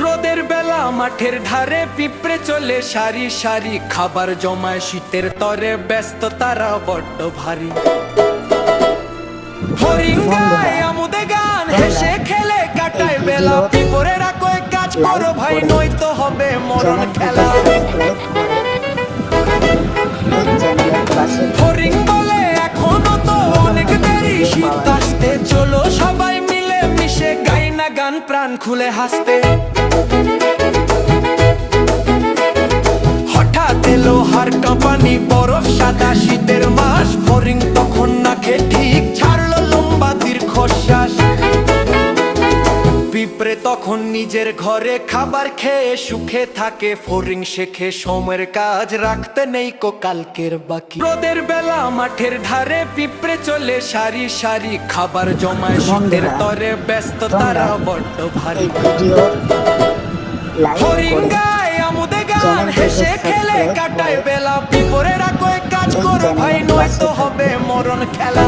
রোদের বেলা মাঠের ধারে পিঁপড়ে চলে সারি সারি, খাবার জমায় শীতের তরে, ব্যস্ত তারা বড্ড ভারী। হরিণ গায় আমুদে গান, হেসে খেলে কাটায় বেলা, পিঁপড়েরা কয় কাজ করো ভাই, নয়তো হবে মরণ খেলা। হরিণ বলে এখনো তো অনেক দেরি, শীত আসতে, চলো সবাই মিলে মিশে গাই না গান প্রাণ খুলে হাসতে। হঠাৎ এলো হাড় কাঁপানি, বরফ সাদা শীতের মাস, হরিণ তখন নাকে ঠিক ছাড়লো লম্বা দীর্ঘশ্বাস। পিঁপড়ে তখন নিজের ঘরে খাবার খেয়ে সুখে থাকে, ফড়িং শেখে সময়ের কাজ রাখতে নেই কো কালকের বাকি। রোদের বেলা মাঠের ধারে পিঁপড়ে চলে সারি সারি, খাবার জমায় শীতের তরে, ব্যস্ত তারা বড্ড ভারী। হরিণ গায় আমুদে গান, হেসে খেলে কাটায় বেলা, পিঁপড়েরা কয় কাজ করো ভাই, নয়তো হবে মরণ খেলা।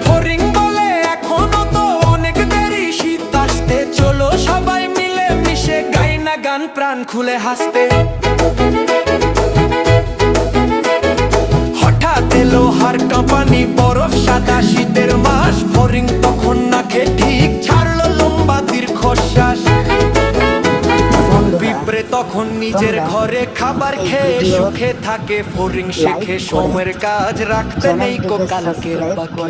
হরিণ বলে এখনো তো অনেক দেরি, শীত আসতে, চলো সবাই মিলে মিশে গাই না গান প্রাণ খুলে হাসতে। হঠাৎ এলো হাড় কাঁপানি, বরফ সাদা শীতের মাস, হরিণ তখন নাকে ঠিক ছাড়লো লম্বা দীর্ঘশ্বাস। পিঁপড়ে তখন নিজের ঘরে খাবার খেয়ে সুখে থাকে, ফড়িং শেখে সময়ের কাজ রাখতে নেই কো কালকের বাকি।